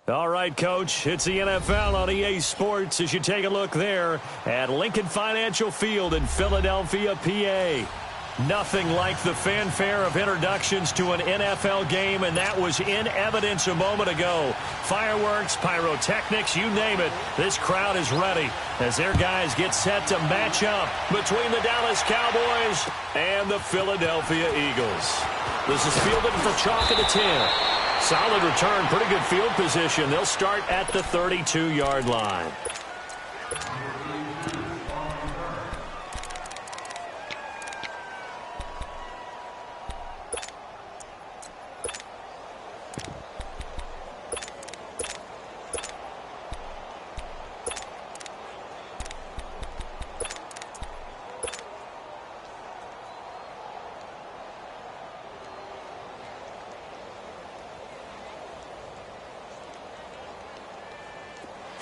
All right, Coach, it's the NFL on EA Sports as you take a look there at Lincoln Financial Field in Philadelphia, PA. Nothing like the fanfare of introductions to an NFL game, and that was in evidence a moment ago. Fireworks, pyrotechnics, you name it. This crowd is ready as their guys get set to match up between the Dallas Cowboys and the Philadelphia Eagles. This is fielded for chalk at the 10. Solid return, pretty good field position. They'll start at the 32-yard line.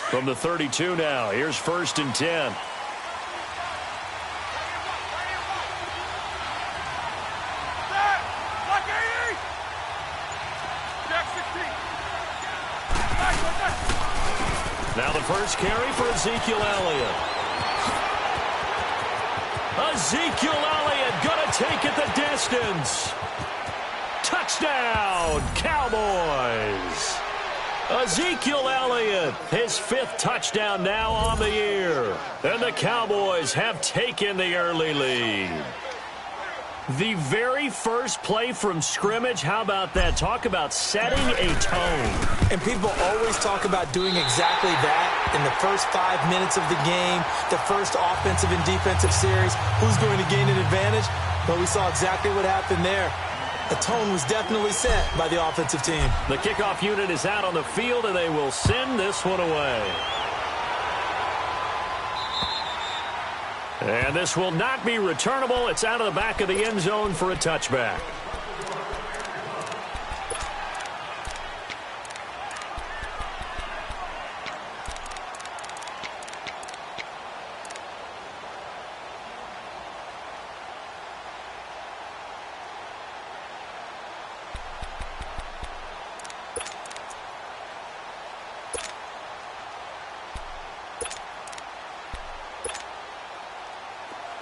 From the 32 now, here's 1st and 10. Now the first carry for Ezekiel Elliott. Ezekiel Elliott going to take it the distance. Touchdown, Cowboys. Ezekiel Elliott, his 5th touchdown now on the year. And the Cowboys have taken the early lead. The very first play from scrimmage, how about that? Talk about setting a tone. And people always talk about doing exactly that in the first 5 minutes of the game, the first offensive and defensive series. Who's going to gain an advantage? But we saw exactly what happened there. The tone was definitely set by the offensive team. The kickoff unit is out on the field, and they will send this one away. And this will not be returnable. It's out of the back of the end zone for a touchback.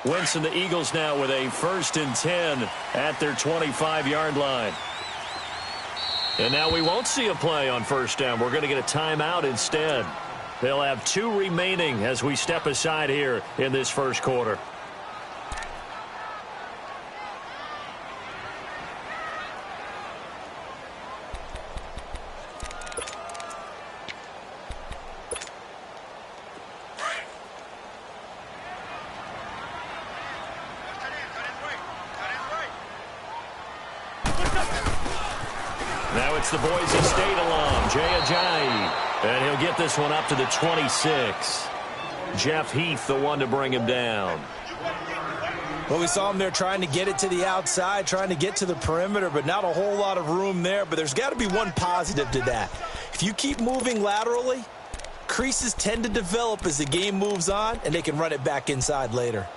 Wentz and the Eagles now with a 1st and 10 at their 25-yard line. And now we won't see a play on 1st down. We're going to get a timeout instead. They'll have 2 remaining as we step aside here in this first quarter. Now it's the Boise State alum, Jay Ajayi. And he'll get this one up to the 26. Jeff Heath, the one to bring him down. Well, we saw him there trying to get it to the outside, trying to get to the perimeter, but not a whole lot of room there. But there's got to be one positive to that. If you keep moving laterally, creases tend to develop as the game moves on, and they can run it back inside later.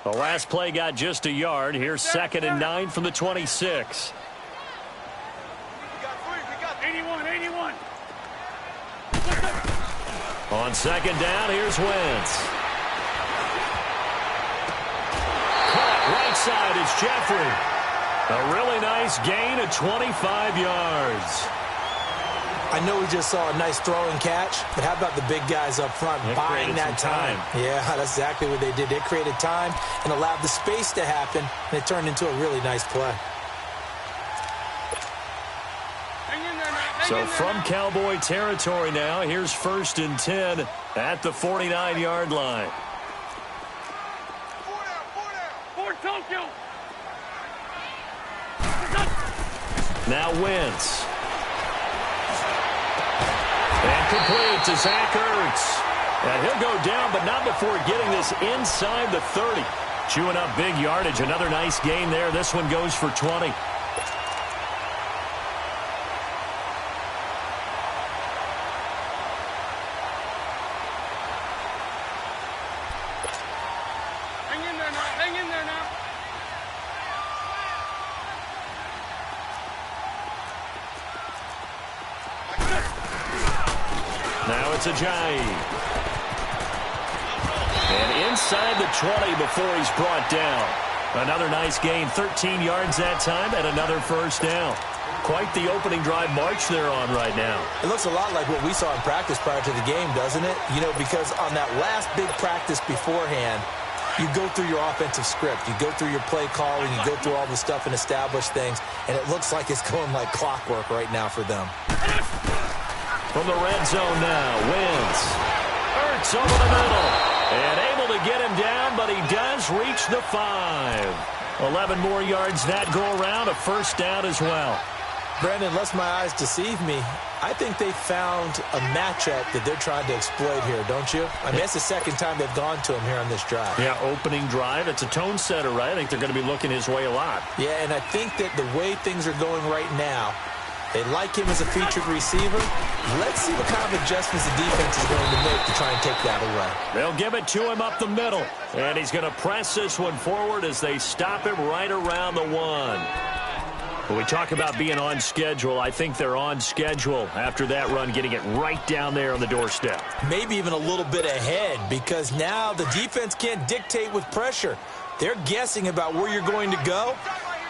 The last play got just a yard. Here's 2nd and 9 from the 26. On 2nd down, here's Wentz. Caught right side is Jeffrey. A really nice gain of 25 yards. I know we just saw a nice throw and catch, but how about the big guys up front buying that time? Yeah, that's exactly what they did. They created time and allowed the space to happen, and it turned into a really nice play. So from Cowboy territory now, here's 1st and 10 at the 49-yard line. Now Wentz. And complete to Zach Ertz. And he'll go down, but not before getting this inside the 30. Chewing up big yardage. Another nice gain there. This one goes for 20. Now it's Ajayi. And inside the 20 before he's brought down. Another nice gain, 13 yards that time, and another first down. Quite the opening drive march they're on right now. It looks a lot like what we saw in practice prior to the game, doesn't it? You know, because on that last big practice beforehand, you go through your offensive script. You go through your play calling. You go through all the stuff and establish things. And it looks like it's going like clockwork right now for them. From the red zone now, Wentz. Ertz over the middle. And able to get him down, but he does reach the 5. 11 more yards that go around, a first down as well. Brandon, unless my eyes deceive me, I think they found a matchup that they're trying to exploit here, don't you? I mean, that's the second time they've gone to him here on this drive. Yeah, opening drive. It's a tone setter, right? I think they're going to be looking his way a lot. Yeah, and I think that the way things are going right now, they like him as a featured receiver. Let's see what kind of adjustments the defense is going to make to try and take that away. They'll give it to him up the middle. And he's going to press this one forward as they stop him right around the 1. When we talk about being on schedule, I think they're on schedule after that run, getting it right down there on the doorstep. Maybe even a little bit ahead, because now the defense can't dictate with pressure. They're guessing about where you're going to go.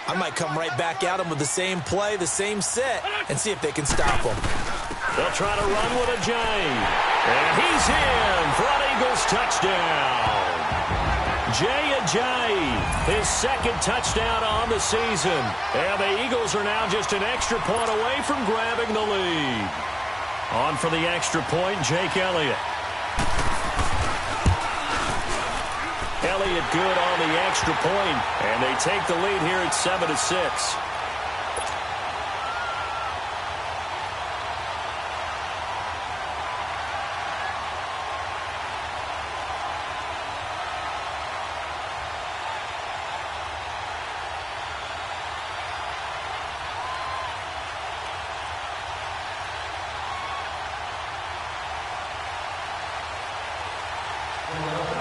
I might come right back at them with the same play, the same set, and see if they can stop them. They'll try to run with Ajayi. And he's in for an Eagles touchdown. Jay Ajayi, his second touchdown on the season. And the Eagles are now just an extra point away from grabbing the lead. On for the extra point, Jake Elliott. Elliott good on the extra point, and they take the lead here at 7-6.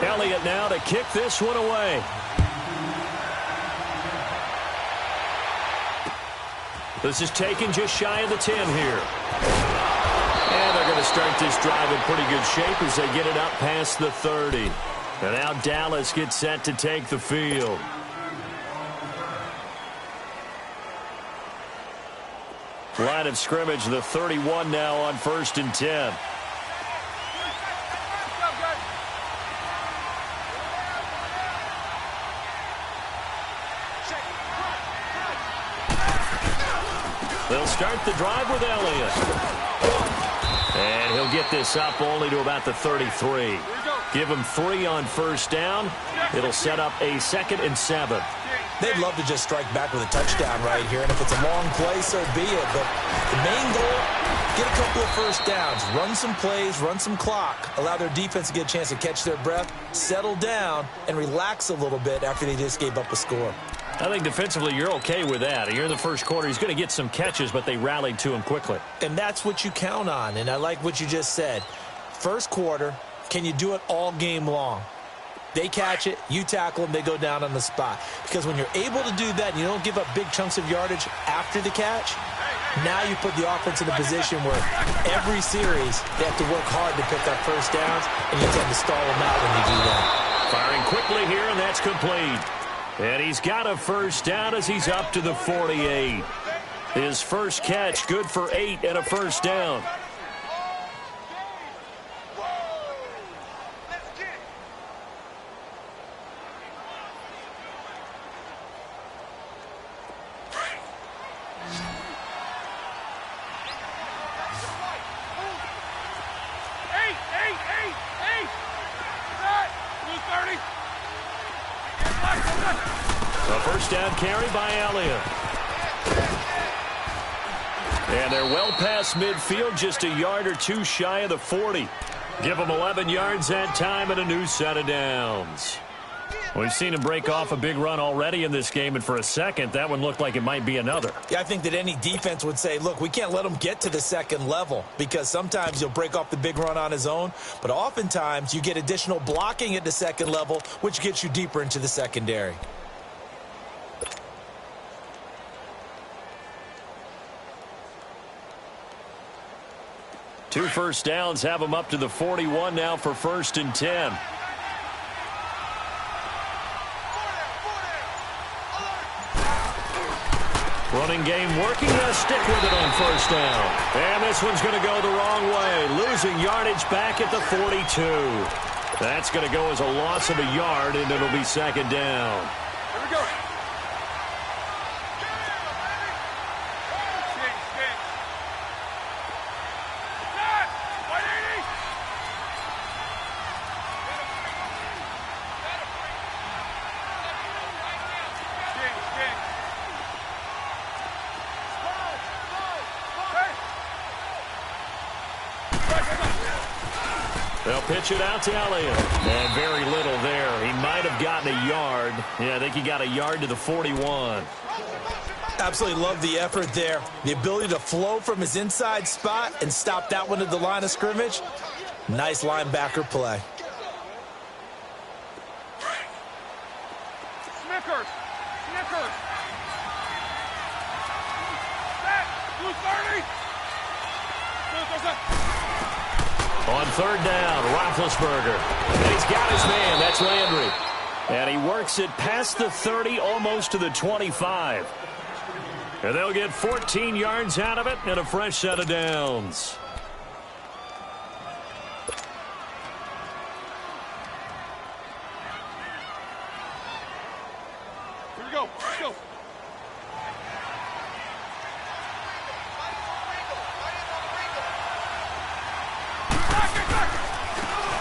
Elliott now to kick this one away. This is taken just shy of the 10 here. And they're going to start this drive in pretty good shape as they get it up past the 30. And now Dallas gets set to take the field. Line of scrimmage, the 31 now on 1st and 10. They'll start the drive with Elliott. And he'll get this up only to about the 33. Give him 3 on first down. It'll set up a 2nd and 7. They'd love to just strike back with a touchdown right here, and if it's a long play, so be it. But the main goal, get a couple of first downs, run some plays, run some clock, allow their defense to get a chance to catch their breath, settle down, and relax a little bit after they just gave up a score. I think defensively you're okay with that. Here in the first quarter, he's going to get some catches, but they rallied to him quickly. And that's what you count on, and I like what you just said. First quarter, can you do it all game long? They catch it, you tackle them, they go down on the spot. Because when you're able to do that and you don't give up big chunks of yardage after the catch, now you put the offense in a position where every series they have to work hard to pick up first downs, and you tend to stall them out when you do that. Firing quickly here, and that's complete. And he's got a first down as he's up to the 48. His first catch, good for 8 and a first down. A first down carry by Elliott. And they're well past midfield, just a yard or two shy of the 40. Give them 11 yards that time and a new set of downs. We've seen him break off a big run already in this game, and for a second, that one looked like it might be another. Yeah, I think that any defense would say, look, we can't let him get to the second level, because sometimes he'll break off the big run on his own, but oftentimes you get additional blocking at the second level, which gets you deeper into the secondary. 2 first downs have him up to the 41 now for 1st and 10. Running game working. They'll stick with it on 1st down. And this one's going to go the wrong way. Losing yardage back at the 42. That's going to go as a loss of a yard, and it'll be 2nd down. Here we go. They'll pitch it out to Elliott. And very little there. He might have gotten a yard. Yeah, I think he got a yard to the 41. Absolutely love the effort there. The ability to flow from his inside spot and stop that one at the line of scrimmage. Nice linebacker play. Snickers. Snickers. Set. 230. On 3rd down, Roethlisberger. And he's got his man. That's Landry. And he works it past the 30, almost to the 25. And they'll get 14 yards out of it and a fresh set of downs. Here we go. Let's go.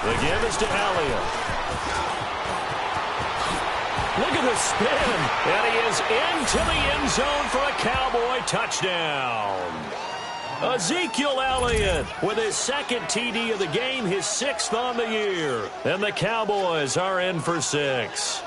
The give is to Elliott. Look at the spin. And he is into the end zone for a Cowboy touchdown. Ezekiel Elliott with his 2nd TD of the game, his 6th on the year. And the Cowboys are in for 6.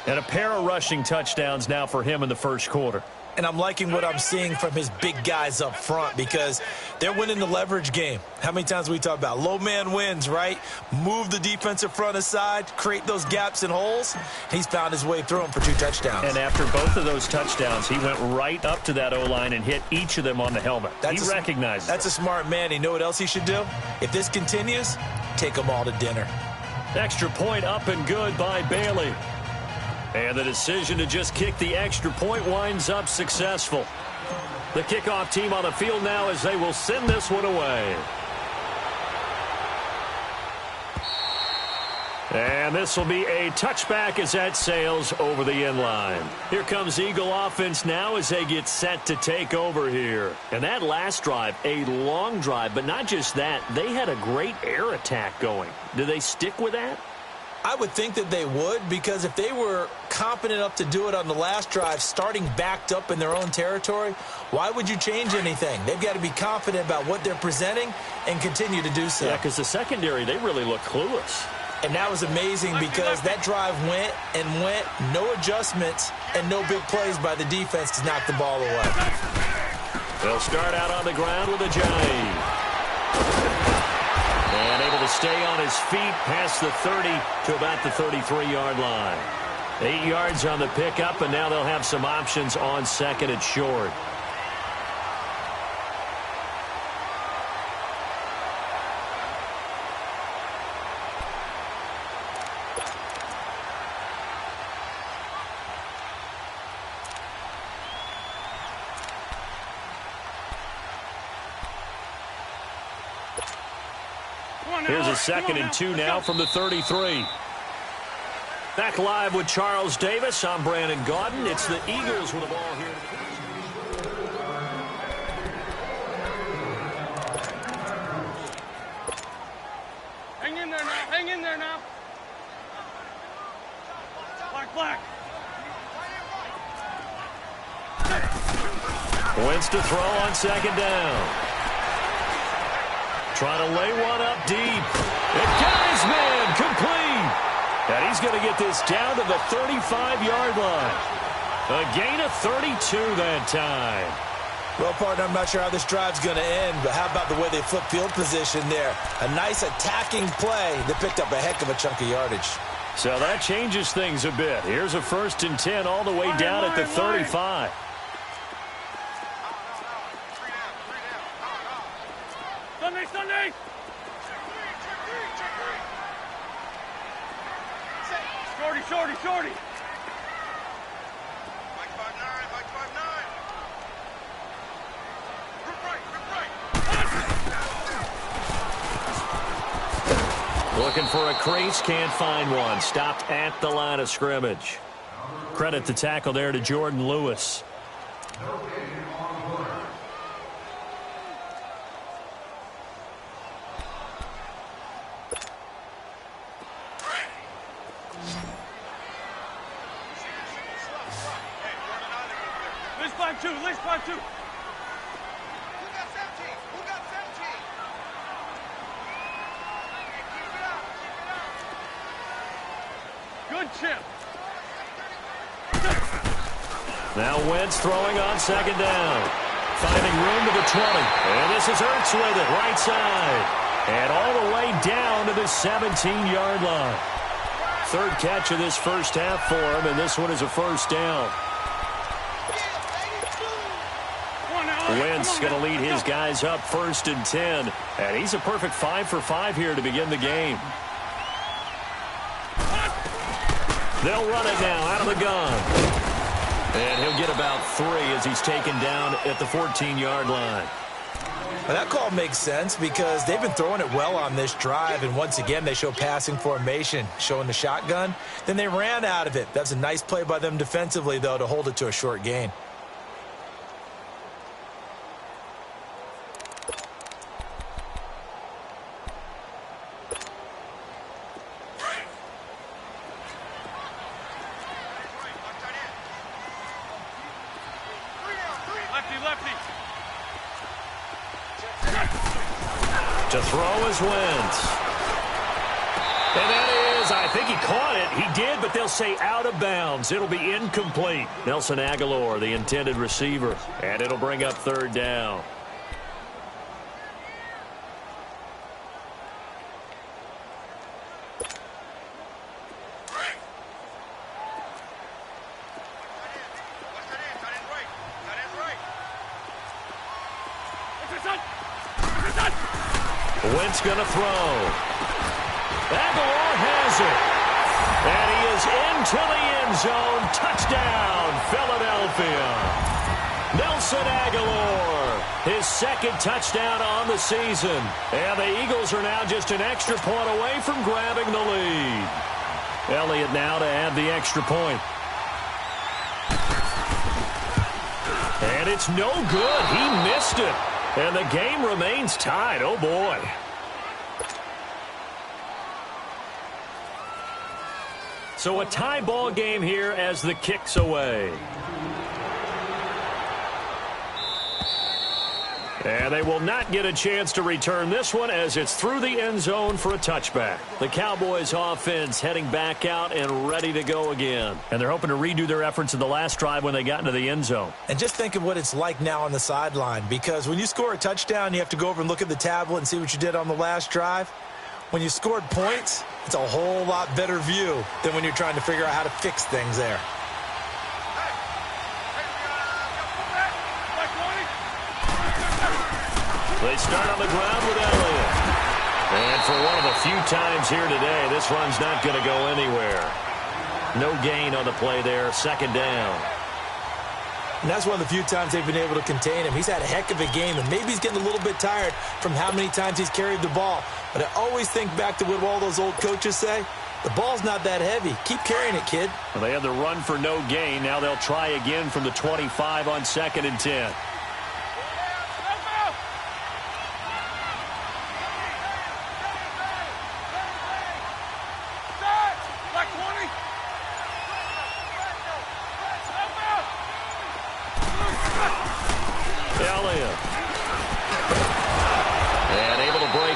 And a pair of rushing touchdowns now for him in the 1st quarter. And I'm liking what I'm seeing from his big guys up front because they're winning the leverage game. How many times we talk about low man wins, right? Move the defensive front aside, create those gaps and holes. He's found his way through them for 2 touchdowns. And after both of those touchdowns, he went right up to that O-line and hit each of them on the helmet. He recognized That's a smart man. You know what else he should do? If this continues, take them all to dinner. Extra point up and good by Bailey. And the decision to just kick the extra point winds up successful. The kickoff team on the field now as they will send this one away. And this will be a touchback as that sails over the end line. Here comes Eagle offense now as they get set to take over here. And that last drive, a long drive, but not just that. They had a great air attack going. Do they stick with that? I would think that they would, because if they were confident enough to do it on the last drive, starting backed up in their own territory, why would you change anything? They've got to be confident about what they're presenting and continue to do so. Yeah, because the secondary, they really look clueless. And that was amazing because that drive went and went, no adjustments and no big plays by the defense to knock the ball away. They'll start out on the ground with a Ajayi. And able to stay on his feet past the 30 to about the 33-yard line. 8 yards on the pickup, and now they'll have some options on 2nd and short. Here's a 2nd and 2 now from the 33. Back live with Charles Davis. I'm Brandon Gaudin. It's the Eagles with the ball here. Hang in there now. Hang in there now. Black. Wentz to throw on 2nd down. Trying to lay one up deep. It got his man complete. And he's going to get this down to the 35-yard line. A gain of 32 that time. Well, partner, I'm not sure how this drive's going to end, but how about the way they flip field position there? A nice attacking play that picked up a heck of a chunk of yardage. So that changes things a bit. Here's a 1st and 10 all the way down at the 35. Sunday, Sunday! Shorty, shorty, shorty! Mike 5'9", Mike 5'9". Rip right, rip right! Looking for a crease, can't find one. Stopped at the line of scrimmage. Credit the tackle there to Jordan Lewis. List 5-2, list 5-2. Good chip. Now Wentz throwing on second down. Finding room to the 20. And this is Hurts with it, right side. And all the way down to the 17-yard line. Third catch of this first half for him, and this one is a first down. Wentz going to lead his guys up 1st and 10. And he's a perfect 5 for 5 here to begin the game. They'll run it now out of the gun. And he'll get about 3 as he's taken down at the 14-yard line. Well, that call makes sense because they've been throwing it well on this drive, and once again they show passing formation, showing the shotgun. Then they ran out of it. That's a nice play by them defensively, though, to hold it to a short gain. To throw is Wentz. And that is, I think he caught it. He did, but they'll say out of bounds. It'll be incomplete. Nelson Aguilar, the intended receiver. And it'll bring up 3rd down. Wentz going to throw. Aguilar has it. And he is into the end zone. Touchdown, Philadelphia. Nelson Aguilar, his 2nd touchdown on the season. And the Eagles are now just an extra point away from grabbing the lead. Elliott now to add the extra point. And it's no good. He missed it. And the game remains tied. Oh, boy. So a tie ball game here as the kick's away. And they will not get a chance to return this one as it's through the end zone for a touchback. The Cowboys offense heading back out and ready to go again. And they're hoping to redo their efforts in the last drive when they got into the end zone. And just think of what it's like now on the sideline, because when you score a touchdown, you have to go over and look at the tablet and see what you did on the last drive. When you scored points, it's a whole lot better view than when you're trying to figure out how to fix things there. They start on the ground with Elliott. And for one of the few times here today, this run's not going to go anywhere. No gain on the play there, 2nd down. And that's one of the few times they've been able to contain him. He's had a heck of a game, and maybe he's getting a little bit tired from how many times he's carried the ball. But I always think back to what all those old coaches say. The ball's not that heavy. Keep carrying it, kid. Well, they had the run for no gain. Now they'll try again from the 25 on 2nd and 10.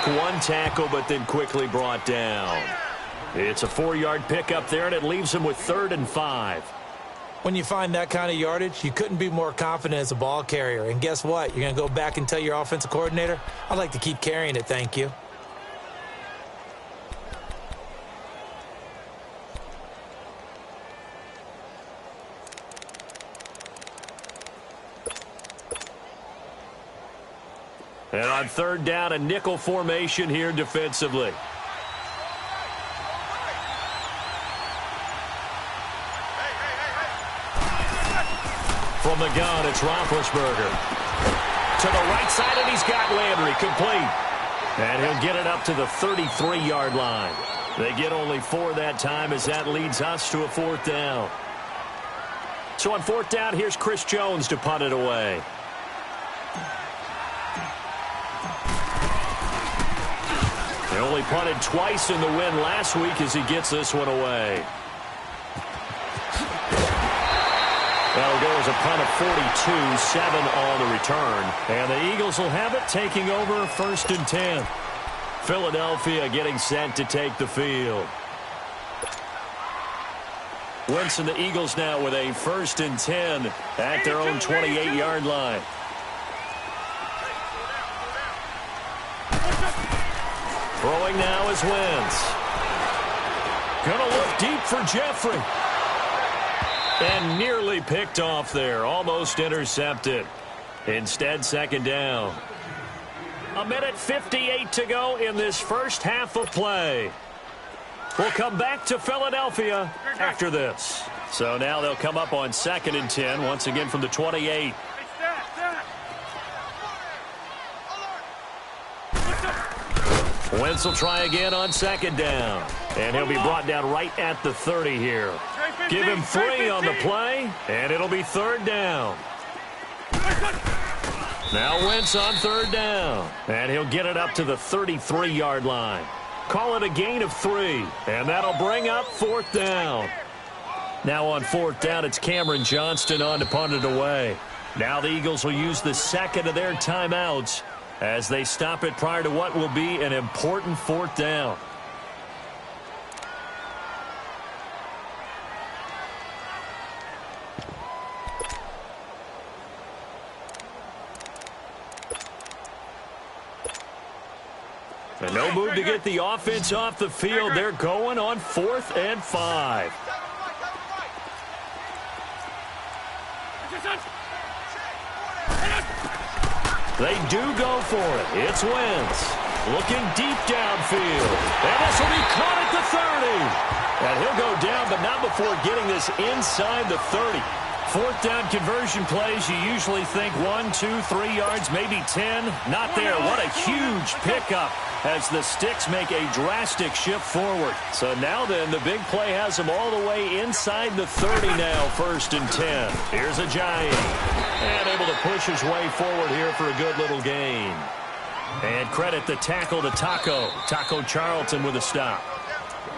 One tackle, but then quickly brought down. It's a 4-yard pickup there, and it leaves him with 3rd and 5. When you find that kind of yardage, you couldn't be more confident as a ball carrier. And guess what? You're going to go back and tell your offensive coordinator, I'd like to keep carrying it, thank you. And on third down, a nickel formation here defensively. From the gun, it's Roethlisberger. To the right side, and he's got Landry complete. And he'll get it up to the 33-yard line. They get only 4 that time as that leads us to a 4th down. So on 4th down, here's Chris Jones to punt it away. He only punted twice in the win last week as he gets this one away. That'll go as a punt of 42, 7 on the return. And the Eagles will have it, taking over 1st and 10. Philadelphia getting set to take the field. Wentz and the Eagles now with a 1st and 10 at their own 28-yard line. Throwing now is Wentz. Gonna look deep for Jeffrey. And nearly picked off there. Almost intercepted. Instead, 2nd down. 1:58 to go in this first half of play. We'll come back to Philadelphia after this. So now they'll come up on 2nd and 10, once again from the 28. Wentz will try again on 2nd down. And he'll be brought down right at the 30 here. Give him 3 on the play, and it'll be 3rd down. Now Wentz on 3rd down. And he'll get it up to the 33-yard line. Call it a gain of 3, and that'll bring up 4th down. Now on 4th down, it's Cameron Johnston on to punt it away. Now the Eagles will use the 2nd of their timeouts as they stop it prior to what will be an important 4th down. And no move to get the offense off the field. They're going on 4th and 5. They do go for it. It's Wentz looking deep downfield. And this will be caught at the 30. And he'll go down, but not before getting this inside the 30. 4th down conversion plays, you usually think 1, 2, 3 yards, maybe 10. Not there. What a huge pickup as the sticks make a drastic shift forward. So now then, the big play has him all the way inside the 30 now, 1st and 10. Here's a Giant. And able to push his way forward here for a good little gain. And credit the tackle to Taco Charlton with a stop.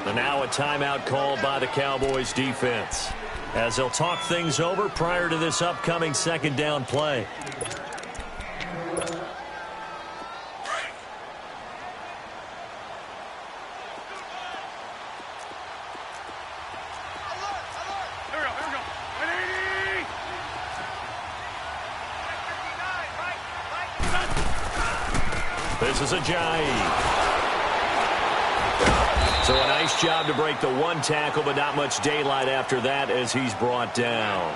And now a timeout called by the Cowboys defense, as they'll talk things over prior to this upcoming 2nd down play. This is a Giant. So a nice job to break the 1 tackle, but not much daylight after that as he's brought down.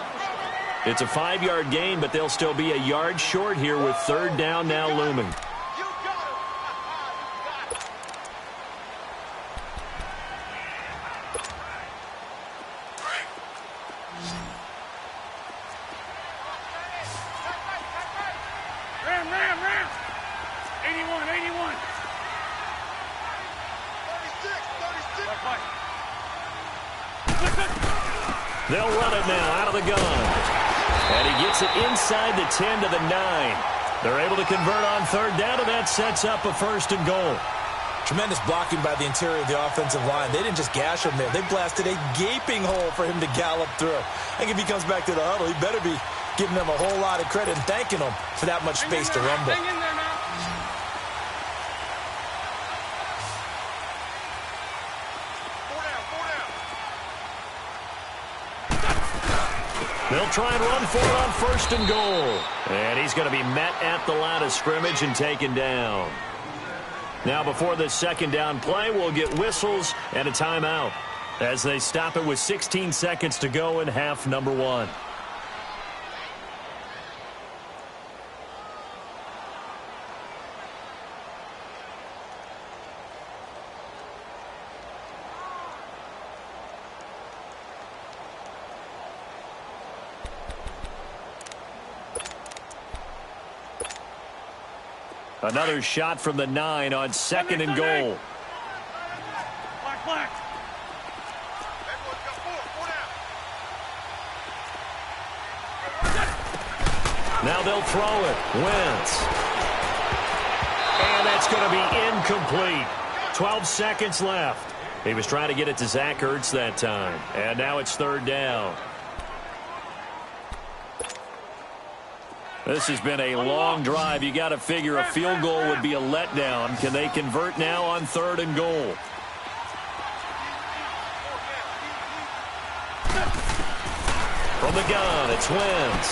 It's a 5-yard gain, but they'll still be a yard short here with 3rd down now looming. Ram. 81. They'll run it now out of the gun. And he gets it inside the 10 to the 9. They're able to convert on 3rd down, and that sets up a 1st and goal. Tremendous blocking by the interior of the offensive line. They didn't just gash him there. They blasted a gaping hole for him to gallop through. I think if he comes back to the huddle, he better be giving them a whole lot of credit and thanking them for that much space to rumble. Hang in there now. They'll try and run for it on 1st and goal. And he's going to be met at the line of scrimmage and taken down. Now before this 2nd down play, we'll get whistles and a timeout as they stop it with 16 seconds to go in half number 1. Another shot from the 9 on 2nd and goal. Black. Now they'll throw it. Wentz. And that's going to be incomplete. 12 seconds left. He was trying to get it to Zach Ertz that time. And now it's 3rd down. This has been a long drive. You got to figure a field goal would be a letdown. Can they convert now on 3rd and goal? From the gun, it's Wentz.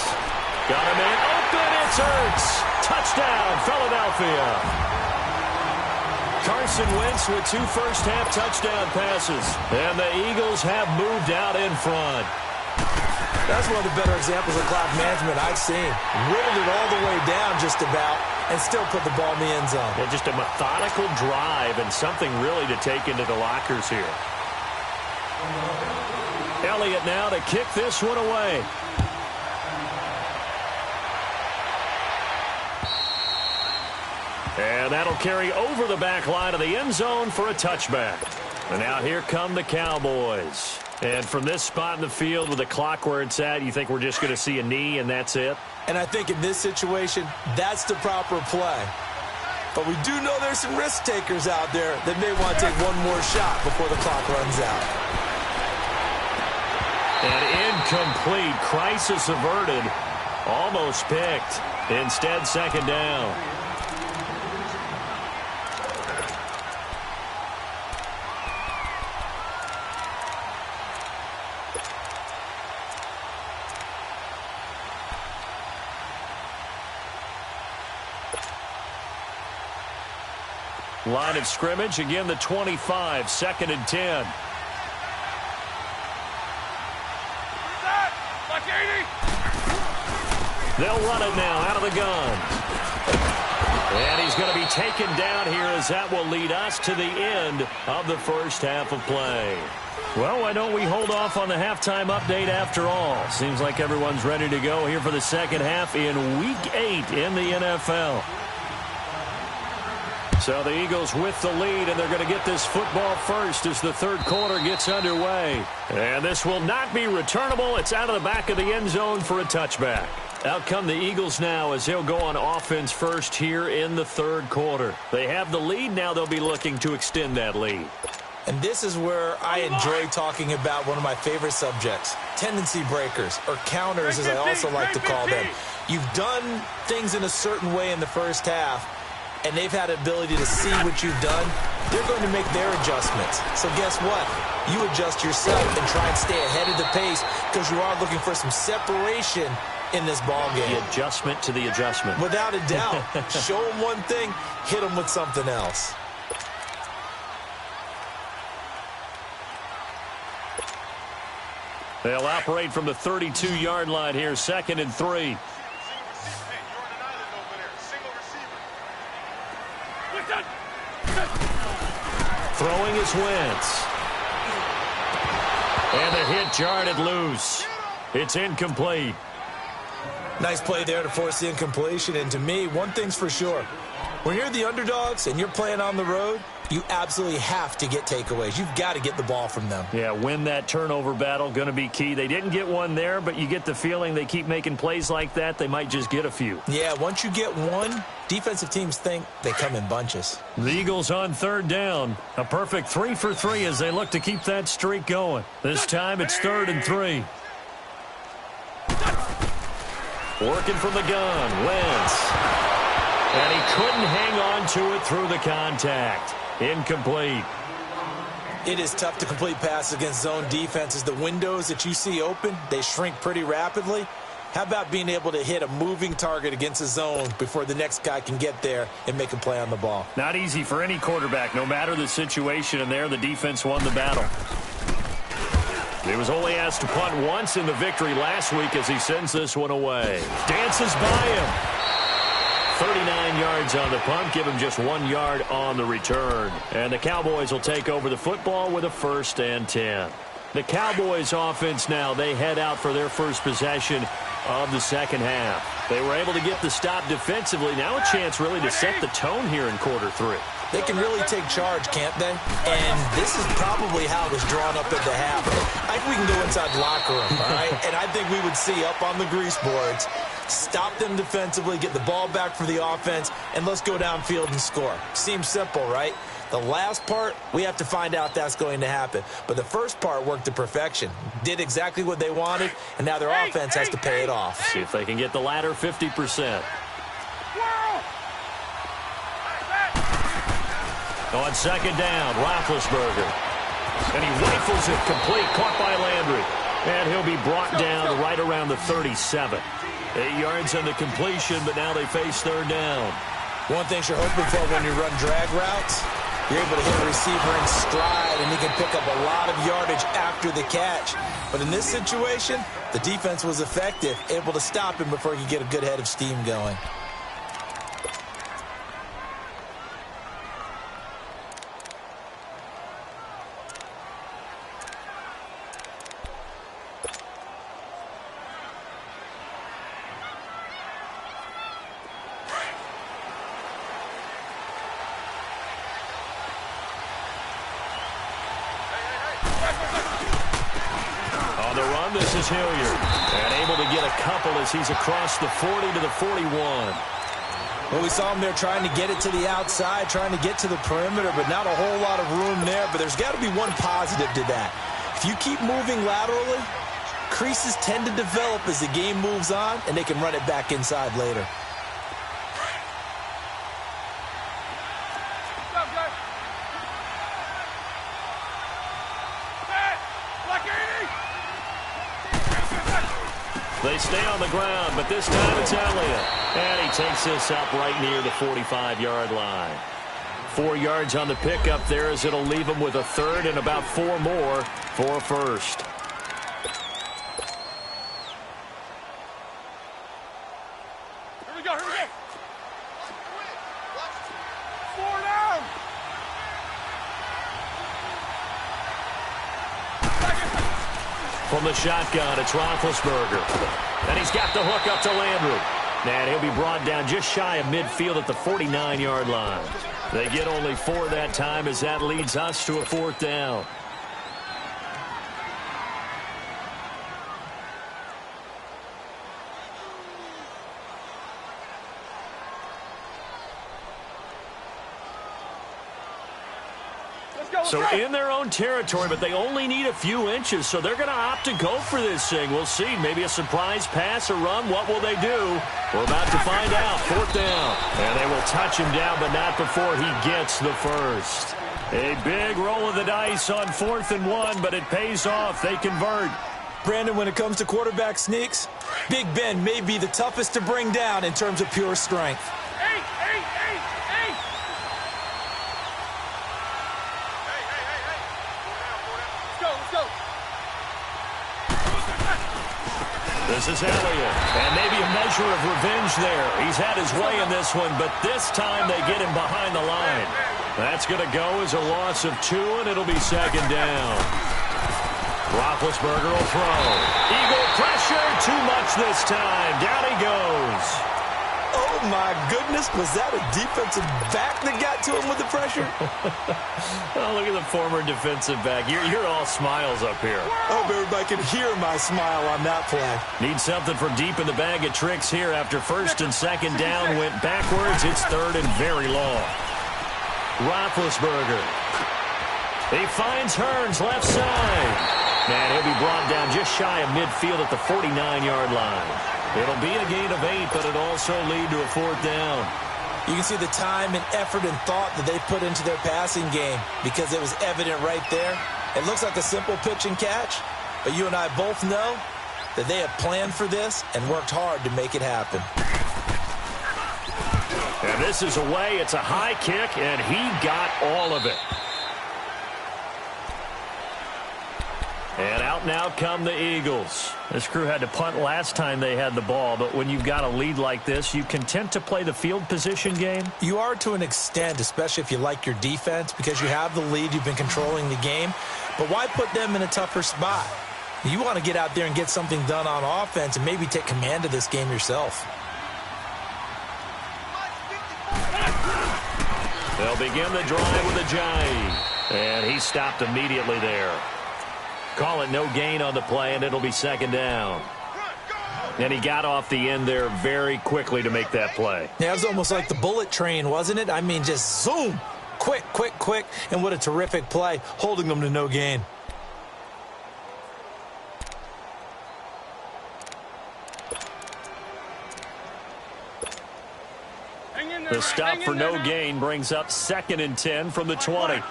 Got him in. Open, it's Ertz. Touchdown, Philadelphia. Carson Wentz with 2 first-half touchdown passes. And the Eagles have moved out in front. That's one of the better examples of clock management I've seen. Whittled it all the way down just about and still put the ball in the end zone. Yeah, just a methodical drive and something really to take into the lockers here. Elliott now to kick this one away. And that'll carry over the back line of the end zone for a touchback. And now here come the Cowboys. And from this spot in the field with the clock where it's at, you think we're just going to see a knee and that's it? And I think in this situation, that's the proper play. But we do know there's some risk takers out there that may want to take one more shot before the clock runs out. And incomplete. Crisis averted. Almost picked. Instead, 2nd down. Line of scrimmage, again the 25, 2nd and 10. They'll run it now out of the gun. And he's going to be taken down here as that will lead us to the end of the first half of play. Well, why don't we hold off on the halftime update after all? Seems like everyone's ready to go here for the second half in Week 8 in the NFL. So the Eagles with the lead, and they're going to get this football first as the 3rd quarter gets underway. And this will not be returnable. It's out of the back of the end zone for a touchback. Out come the Eagles now as they'll go on offense first here in the 3rd quarter. They have the lead. Now they'll be looking to extend that lead. And this is where I enjoy talking about one of my favorite subjects, tendency breakers, or counters as I also like to call them. You've done things in a certain way in the first half, and they've had the ability to see what you've done. They're going to make their adjustments. So guess what? You adjust yourself and try and stay ahead of the pace because you are looking for some separation in this ball game. The adjustment to the adjustment. Without a doubt. Show them one thing, hit them with something else. They'll operate from the 32-yard line here, 2nd and 3. Throwing is Wentz. And the hit jarred it loose. It's incomplete. Nice play there to force the incompletion. And to me, one thing's for sure. When you're the underdogs and you're playing on the road, you absolutely have to get takeaways. You've got to get the ball from them. Yeah, win that turnover battle, going to be key. They didn't get one there, but you get the feeling they keep making plays like that, they might just get a few. Yeah, once you get one, defensive teams think they come in bunches. The Eagles on 3rd down. A perfect 3 for 3 as they look to keep that streak going. This time it's 3rd and 3. Working from the gun, Wentz. And he couldn't hang on to it through the contact. Incomplete. It is tough to complete passes against zone defenses. The windows that you see open, they shrink pretty rapidly. How about being able to hit a moving target against a zone before the next guy can get there and make a play on the ball? Not easy for any quarterback, no matter the situation, and there the defense won the battle. He was only asked to punt once in the victory last week as he sends this one away. Dances by him. 39 yards on the punt, give him just 1 yard on the return. And the Cowboys will take over the football with a 1st and 10. The Cowboys offense now, they head out for their first possession of the second half. They were able to get the stop defensively. Now a chance really to set the tone here in quarter three. They can really take charge, can't they? And this is probably how it was drawn up at the half. I think we can go inside the locker room, all right? And I think we would see up on the grease boards, stop them defensively, get the ball back for the offense, and let's go downfield and score. Seems simple, right? The last part, we have to find out that's going to happen. But the first part worked to perfection. Did exactly what they wanted, and now their offense has to pay it off. See if they can get the latter 50%. On second down, Roethlisberger. And he rifles it complete, caught by Landry. And he'll be brought down right around the 37. 8 yards on the completion, but now they face third down. One thing you're hoping for when you run drag routes, you're able to hit a receiver in stride, and he can pick up a lot of yardage after the catch. But in this situation, the defense was effective, able to stop him before he could get a good head of steam going. This is Hilliard, and able to get a couple as he's across the 40 to the 41. Well, we saw him there trying to get it to the outside, trying to get to the perimeter, but not a whole lot of room there. But there's got to be one positive to that. If you keep moving laterally, creases tend to develop as the game moves on, and they can run it back inside later. They stay on the ground, but this time it's Elliott. And he takes this up right near the 45-yard line. 4 yards on the pickup there as it'll leave him with a third and about 4 more for a first. Here we go, here we go. 4 down. From the shotgun, it's Roethlisberger. And he's got the hook up to Landry. And he'll be brought down just shy of midfield at the 49-yard line. They get only 4 that time as that leads us to a fourth down. So in their own territory, but they only need a few inches, so they're going to opt to go for this thing. We'll see. Maybe a surprise pass or run. What will they do? We're about to find out. Fourth down. And they will touch him down, but not before he gets the first. A big roll of the dice on 4th and 1, but it pays off. They convert. Brandon, when it comes to quarterback sneaks, Big Ben may be the toughest to bring down in terms of pure strength. This is Elliott, and maybe a measure of revenge there. He's had his way in this one, but this time they get him behind the line. That's going to go as a loss of 2, and it'll be second down. Roethlisberger will throw. Eagle pressure, too much this time. Down he goes. Oh, my goodness. Was that a defensive back that got to him with the pressure? Oh, look at the former defensive back. You're all smiles up here. I hope everybody can hear my smile on that play. Need something from deep in the bag of tricks here after first and second down went backwards. It's third and very long. Roethlisberger. He finds Hearns left side. And he'll be brought down just shy of midfield at the 49-yard line. It'll be a gain of 8, but it'll also lead to a fourth down. You can see the time and effort and thought that they put into their passing game because it was evident right there. It looks like a simple pitch and catch, but you and I both know that they have planned for this and worked hard to make it happen. And this is away. It's a high kick, and he got all of it. And out now come the Eagles. This crew had to punt last time they had the ball, but when you've got a lead like this, you content to play the field position game? You are to an extent, especially if you like your defense, because you have the lead, you've been controlling the game. But why put them in a tougher spot? You want to get out there and get something done on offense and maybe take command of this game yourself. They'll begin the drive with a jive. And he stopped immediately there. Call it no gain on the play, and it'll be second down. And he got off the end there very quickly to make that play. Yeah, it was almost like the bullet train, wasn't it? I mean, just zoom. Quick, quick, quick. And what a terrific play, holding them to no gain. The stop for no gain brings up 2nd and 10 from the 20.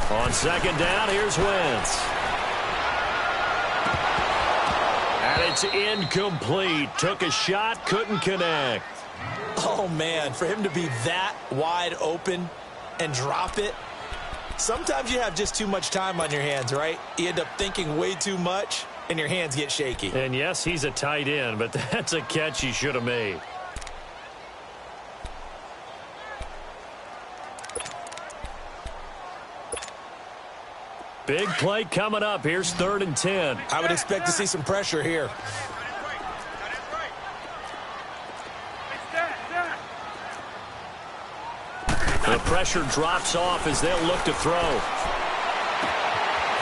On second down, here's Wentz. And it's incomplete. Took a shot, couldn't connect. Oh, man, for him to be that wide open and drop it. Sometimes you have just too much time on your hands, right? You end up thinking way too much, and your hands get shaky. And yes, he's a tight end, but that's a catch he should have made. Big play coming up. Here's 3rd and 10. I would expect to see some pressure here. The pressure drops off as they'll look to throw.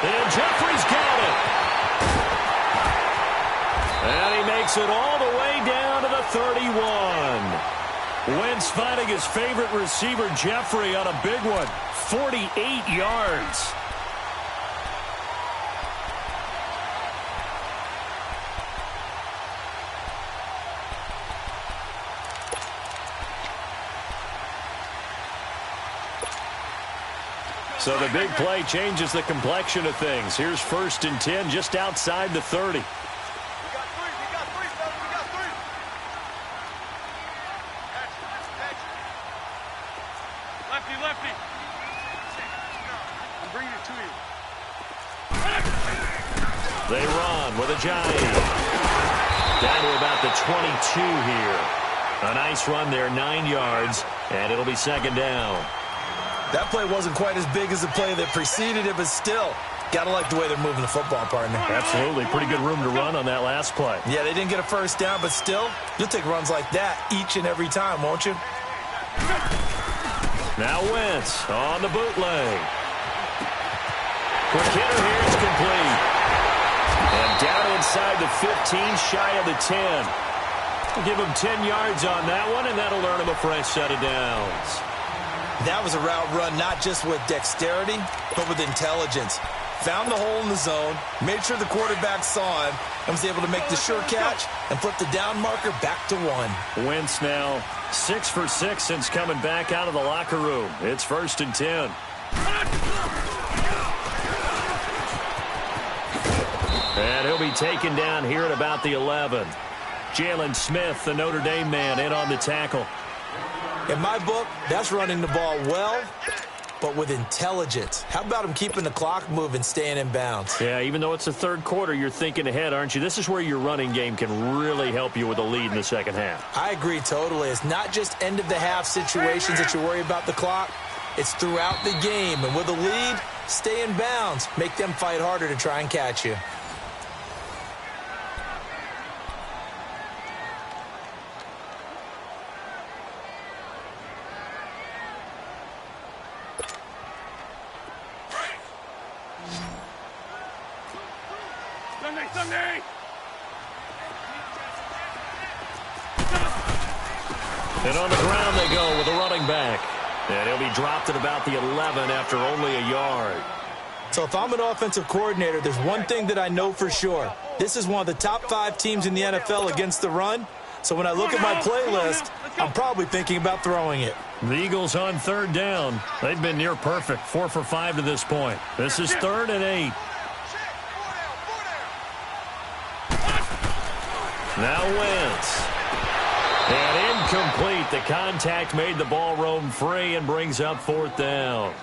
And Jeffrey's got it. And he makes it all the way down to the 31. Wentz finding his favorite receiver, Jeffrey, on a big one. 48 yards. So the big play changes the complexion of things. Here's 1st and 10 just outside the 30. We got three, fellas, we got three. Lefty, lefty. I'm bringing it to you. They run with a giant. Down to about the 22 here. A nice run there, 9 yards, and it'll be second down. That play wasn't quite as big as the play that preceded it, but still, got to like the way they're moving the football, partner. Absolutely. Pretty good room to run on that last play. Yeah, they didn't get a first down, but still, you'll take runs like that each and every time, won't you? Now Wentz on the bootleg. Quick hitter here, it's complete. And down inside the 15, shy of the 10. We'll give him 10 yards on that one, and that'll earn him a fresh set of downs. That was a route run not just with dexterity, but with intelligence. Found the hole in the zone, made sure the quarterback saw him, and was able to make the sure catch and flip the down marker back to 1. Wentz now 6 for 6 since coming back out of the locker room. It's 1st and 10. And he'll be taken down here at about the 11. Jalen Smith, the Notre Dame man, in on the tackle. In my book, that's running the ball well, but with intelligence. How about him keeping the clock moving, staying in bounds? Yeah, even though it's the 3rd quarter, you're thinking ahead, aren't you? This is where your running game can really help you with a lead in the second half. I agree totally. It's not just end-of-the-half situations that you worry about the clock. It's throughout the game. And with a lead, stay in bounds. Make them fight harder to try and catch you. Sunday! And on the ground they go with a running back. And he'll be dropped at about the 11 after only a yard. So if I'm an offensive coordinator, there's one thing that I know for sure. This is one of the top 5 teams in the NFL against the run. So when I look at my playlist, I'm probably thinking about throwing it. The Eagles on 3rd down. They've been near perfect, 4 for 5 to this point. This is 3rd and 8. Now Wentz. And incomplete. The contact made the ball roam free and brings up 4th down.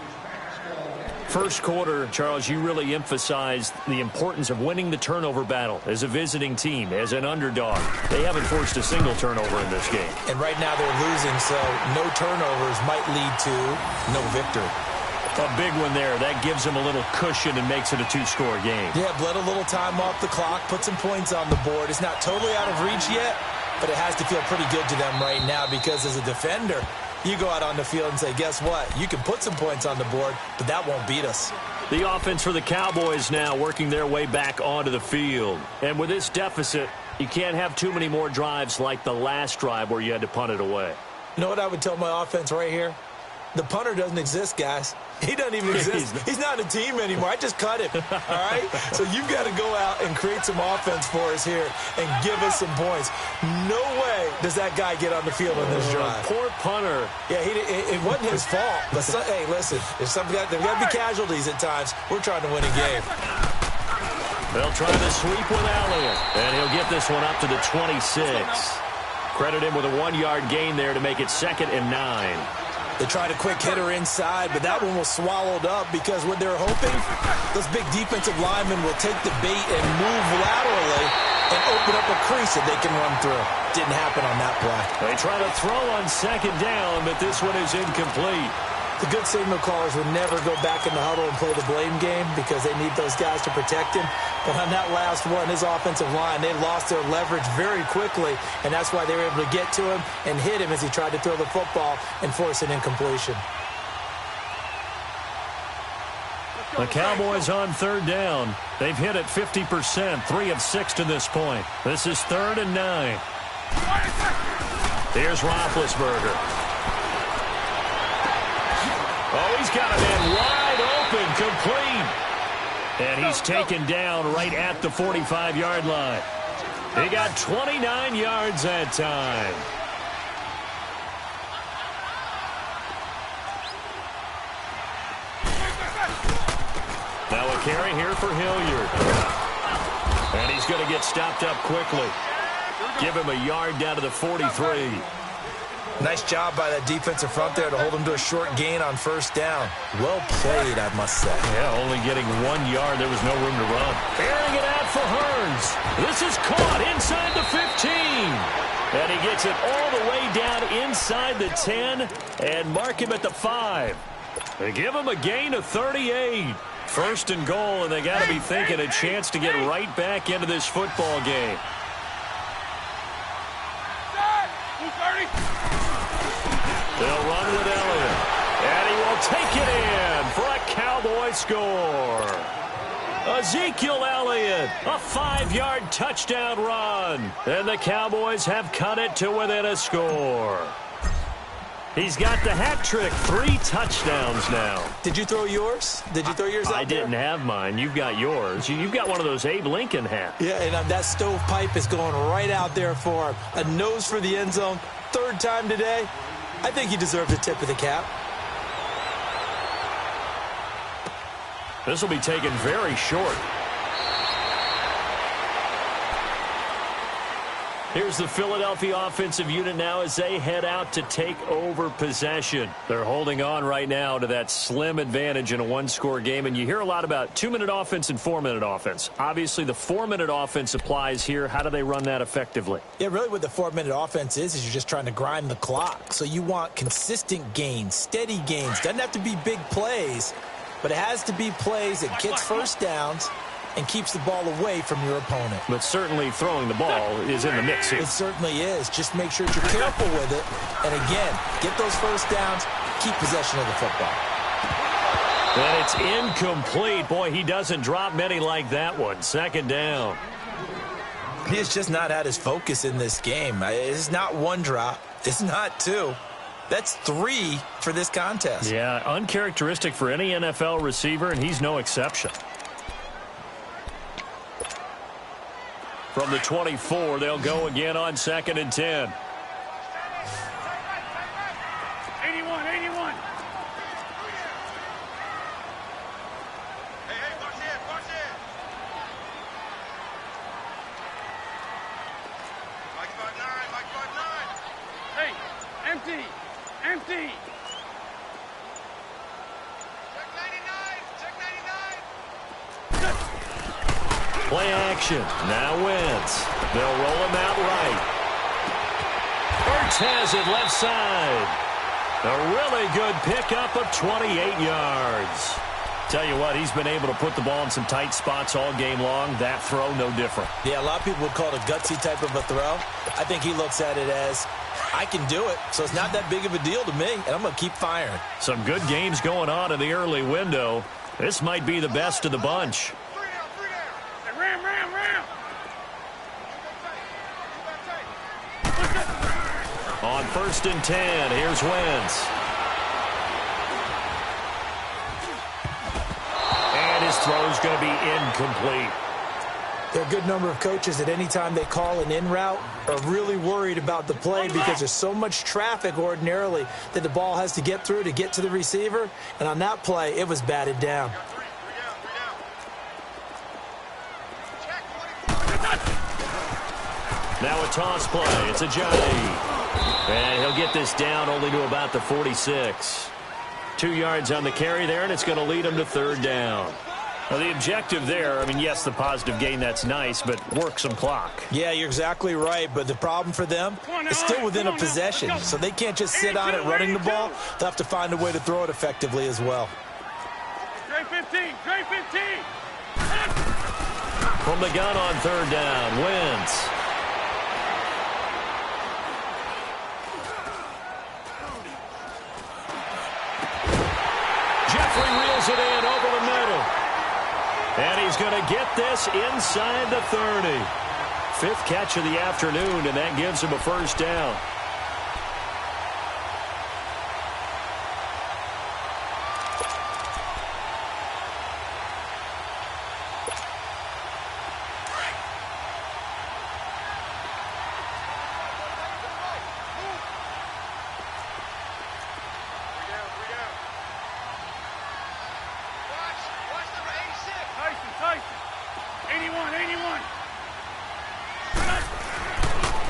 First quarter, Charles, you really emphasized the importance of winning the turnover battle as a visiting team, as an underdog. They haven't forced a single turnover in this game. And right now they're losing, so no turnovers might lead to no victory. A big one there. That gives them a little cushion and makes it a two-score game. Yeah, bled a little time off the clock, put some points on the board. It's not totally out of reach yet, but it has to feel pretty good to them right now because as a defender, you go out on the field and say, guess what? You can put some points on the board, but that won't beat us. The offense for the Cowboys now working their way back onto the field. And with this deficit, you can't have too many more drives like the last drive where you had to punt it away. You know what I would tell my offense right here? The punter doesn't exist, guys. He doesn't even exist. He's not a team anymore. I just cut him, all right? So you've got to go out and create some offense for us here and give us some points. No way does that guy get on the field on this drive. Poor punter. Yeah, it wasn't his fault. But, hey, listen, there's got to be casualties at times. We're trying to win a game. They'll try the sweep with Elliott, and he'll get this one up to the 26. Credit him with a 1-yard gain there to make it 2nd and 9. They tried a quick hitter inside, but that one was swallowed up because what they're hoping, those big defensive linemen will take the bait and move laterally and open up a crease that they can run through. Didn't happen on that play. They try to throw on 2nd down, but this one is incomplete. The good signal callers would never go back in the huddle and play the blame game because they need those guys to protect him. But on that last one, his offensive line, they lost their leverage very quickly, and that's why they were able to get to him and hit him as he tried to throw the football and force an incompletion. The Cowboys on 3rd down. They've hit it 50%, 3 of 6 to this point. This is 3rd and 9. Here's Roethlisberger. Oh, he's got a man wide open, complete. And he's taken down right at the 45-yard line. He got 29 yards that time. Now a carry here for Hilliard. And he's going to get stopped up quickly. Give him a yard down to the 43. Nice job by that defensive front there to hold him to a short gain on 1st down. Well played, I must say. Yeah, only getting 1 yard. There was no room to run. Airing it out for Hearns. This is caught inside the 15. And he gets it all the way down inside the 10 and mark him at the 5. They give him a gain of 38. 1st and goal, and they got to be thinking a chance to get right back into this football game. They'll run with Elliott, and he will take it in for a Cowboy score. Ezekiel Elliott, a 5-yard touchdown run, and the Cowboys have cut it to within a score. He's got the hat trick, 3 touchdowns now. Did you throw yours? Did you throw yours out there? I didn't have mine. You've got yours. You've got one of those Abe Lincoln hats. Yeah, and that stovepipe is going right out there for him. A nose for the end zone. 3rd time today. I think he deserves a tip of the cap. This will be taken very short. Here's the Philadelphia offensive unit now as they head out to take over possession. They're holding on right now to that slim advantage in a 1-score game. And you hear a lot about 2-minute offense and 4-minute offense. Obviously, the 4-minute offense applies here. How do they run that effectively? Yeah, really what the 4-minute offense is you're just trying to grind the clock. So you want consistent gains, steady gains. Doesn't have to be big plays, but it has to be plays that gets 1st downs and keeps the ball away from your opponent. But certainly throwing the ball is in the mix here. It certainly is. Just make sure that you're careful with it. And again, get those 1st downs, keep possession of the football. And it's incomplete. Boy, he doesn't drop many like that one. 2nd down. He has just not had his focus in this game. It's not 1 drop. It's not 2. That's 3 for this contest. Yeah, uncharacteristic for any NFL receiver, and he's no exception. From the 24, they'll go again on 2nd and 10. 81, 81. Hey, watch it. Mike 5'9", Hey, empty. Check 99. Play action. Now Wentz. They'll roll him out right. Ertz has it left side. A really good pickup of 28 yards. Tell you what, he's been able to put the ball in some tight spots all game long. That throw, no different. Yeah, a lot of people would call it a gutsy type of a throw. I think he looks at it as, I can do it, so it's not that big of a deal to me, and I'm going to keep firing. Some good games going on in the early window. This might be the best of the bunch. Hey, ram, ram, ram. On 1st and 10, here's Wentz. And his throw's going to be incomplete. There are a good number of coaches that any time they call an in route are really worried about the play because there's so much traffic ordinarily that the ball has to get through to get to the receiver. And on that play, it was batted down. Now a toss play. It's a Johnny. And he'll get this down only to about the 46. 2 yards on the carry there, and it's going to lead him to 3rd down. Well, the objective there, I mean, yes, the positive gain, that's nice, but work some clock. Yeah, you're exactly right, but the problem for them is still within a possession, so they can't just sit on it running the ball. They'll have to find a way to throw it effectively as well. Trey 15, Trey 15. From the gun on 3rd down, Wentz. Jeffrey reels it in over the middle. And he's going to get this inside the 30. 5th catch of the afternoon, and that gives him a 1st down.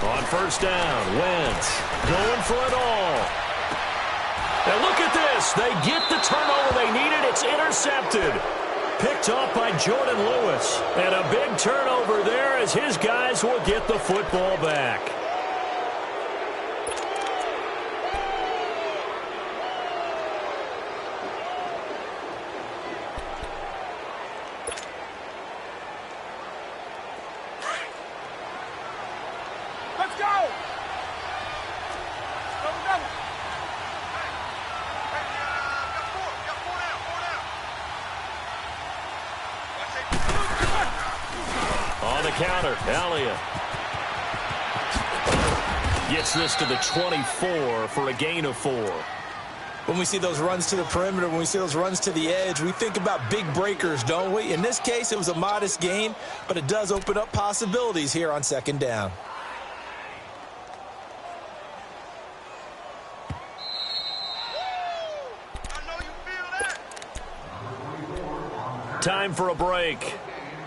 On 1st down, Wentz going for it all. And look at this. They get the turnover they needed. It's intercepted. Picked off by Jordan Lewis. And a big turnover there as his guys will get the football back. Counter, Elliott gets this to the 24 for a gain of 4. When we see those runs to the perimeter, when we see those runs to the edge, we think about big breakers, don't we? In this case, it was a modest gain, but it does open up possibilities here on 2nd down. Time for a break.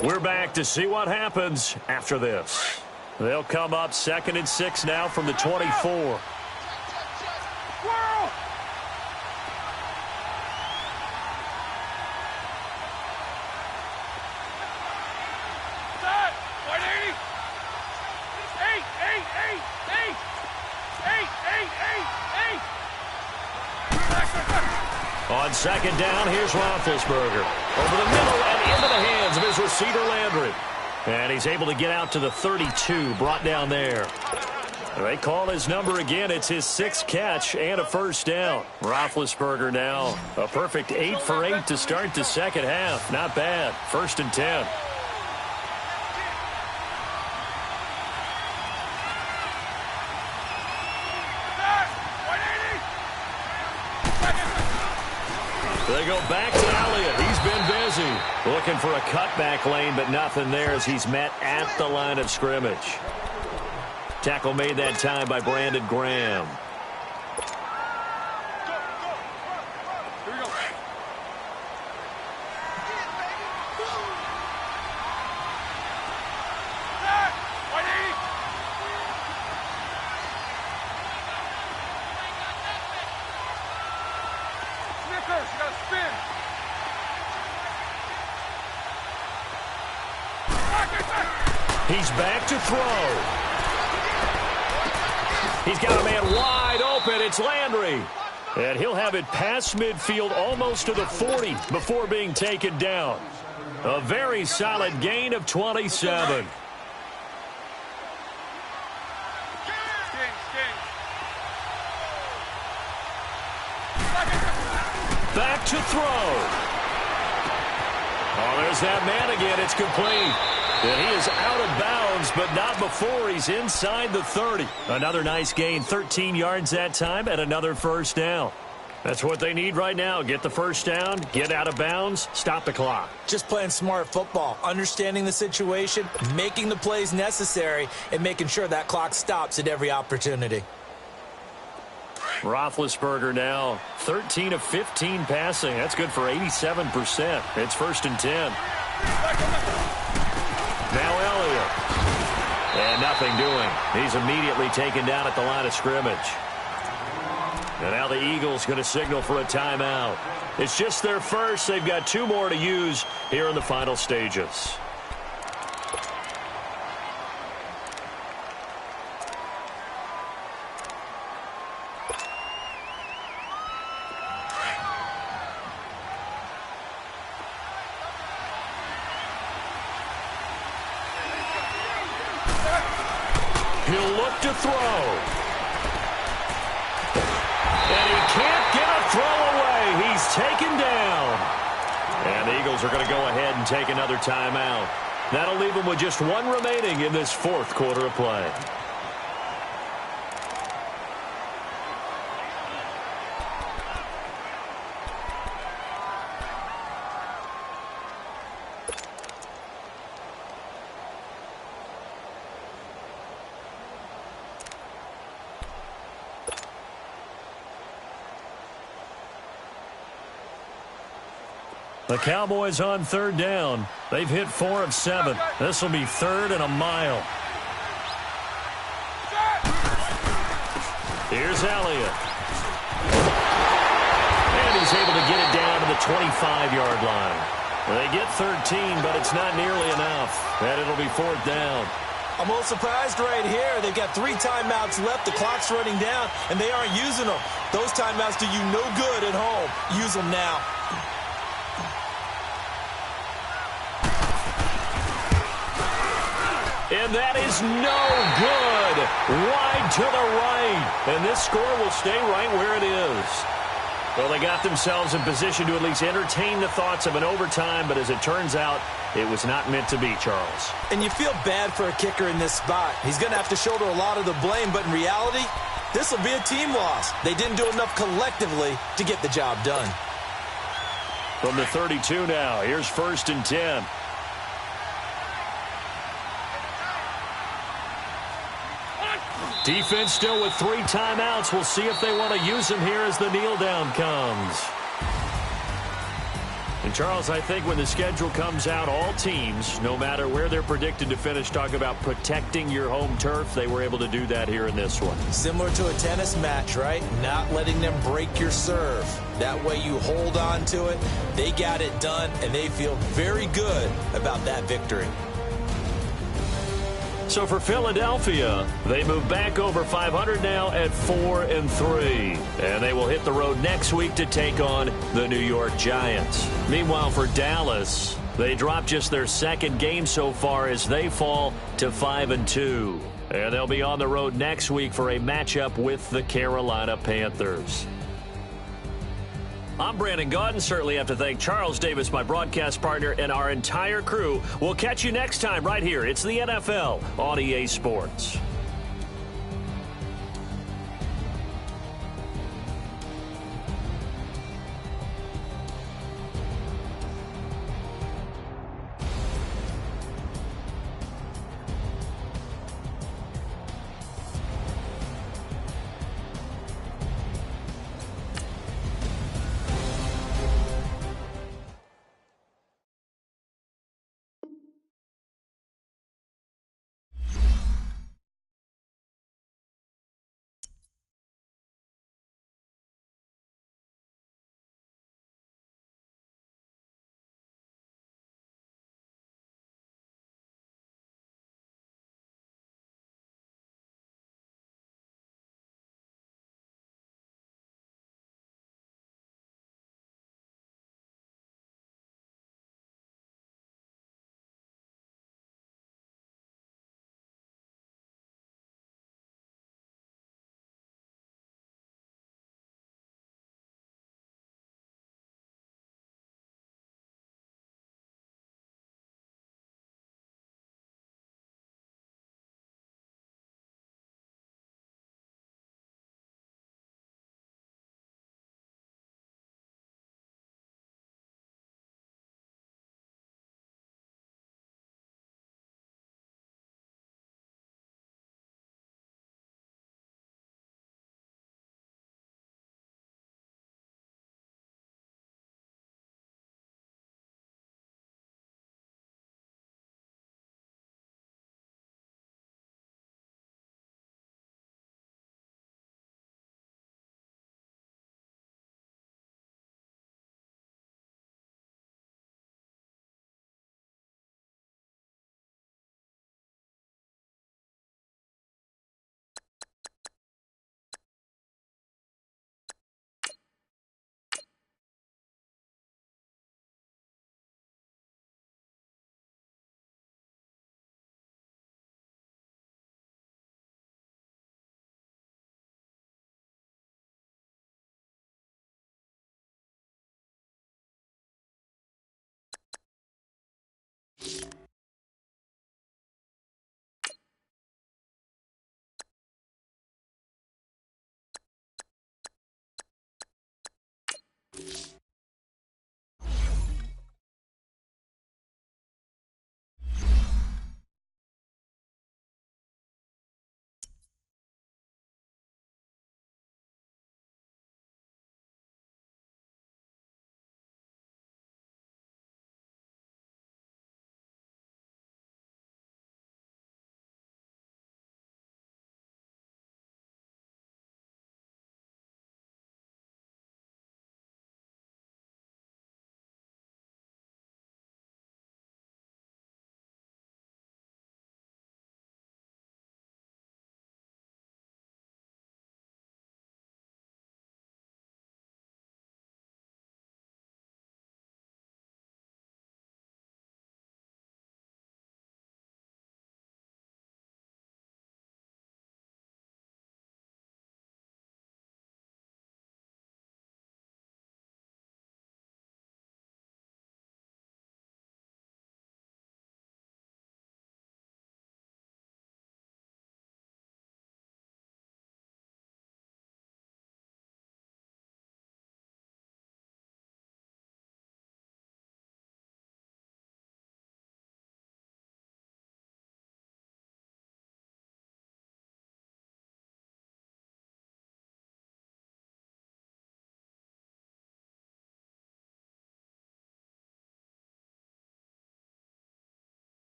We're back to see what happens after this. They'll come up 2nd and 6 now from the 24. On 2nd down, here's Roethlisberger. Over the middle and into the hands of his receiver, Landry. And he's able to get out to the 32, brought down there. They call his number again. It's his 6th catch and a 1st down. Roethlisberger now a perfect 8 for 8 to start the 2nd half. Not bad. 1st and 10. They go back to Elliott. He's been busy. Looking for a cutback lane, but nothing there as he's met at the line of scrimmage. Tackle made that time by Brandon Graham. He's back to throw. He's got a man wide open. It's Landry. And he'll have it past midfield almost to the 40 before being taken down. A very solid gain of 27. Back to throw. Oh, there's that man again. It's complete. And he is out of bounds, but not before he's inside the 30. Another nice gain, 13 yards that time, and another first down. That's what they need right now. Get the first down, get out of bounds, stop the clock. Just playing smart football, understanding the situation, making the plays necessary, and making sure that clock stops at every opportunity. Roethlisberger now 13 of 15 passing. That's good for 87%. It's 1st and 10. Now Elliott. And nothing doing. He's immediately taken down at the line of scrimmage. And now the Eagles going to signal for a timeout. It's just their first. They've got 2 more to use here in the final stages. He'll look to throw. And he can't get a throw away. He's taken down. And the Eagles are going to go ahead and take another timeout. That'll leave them with just 1 remaining in this 4th quarter of play. The Cowboys on 3rd down. They've hit 4 of 7. This will be 3rd and a mile. Here's Elliott. And he's able to get it down to the 25-yard line. They get 13, but it's not nearly enough. And it'll be 4th down. I'm a little surprised right here. They've got 3 timeouts left. The clock's running down, and they aren't using them. Those timeouts do you no good at home. Use them now. And that is no good. Wide to the right. And this score will stay right where it is. Well, they got themselves in position to at least entertain the thoughts of an overtime, but as it turns out, it was not meant to be, Charles. And you feel bad for a kicker in this spot. He's going to have to shoulder a lot of the blame, but in reality, this will be a team loss. They didn't do enough collectively to get the job done. From the 32 now, here's 1st and 10. Defense still with 3 timeouts. We'll see if they want to use them here as the kneel down comes. And, Charles, I think when the schedule comes out, all teams, no matter where they're predicted to finish, talk about protecting your home turf. They were able to do that here in this one. Similar to a tennis match, right? Not letting them break your serve. That way you hold on to it. They got it done, and they feel very good about that victory. So for Philadelphia, they move back over 500 now at 4-3. And they will hit the road next week to take on the New York Giants. Meanwhile, for Dallas, they drop just their 2nd game so far as they fall to 5-2. And they'll be on the road next week for a matchup with the Carolina Panthers. I'm Brandon Gaudin. Certainly have to thank Charles Davis, my broadcast partner, and our entire crew. We'll catch you next time right here. It's the NFL on EA Sports.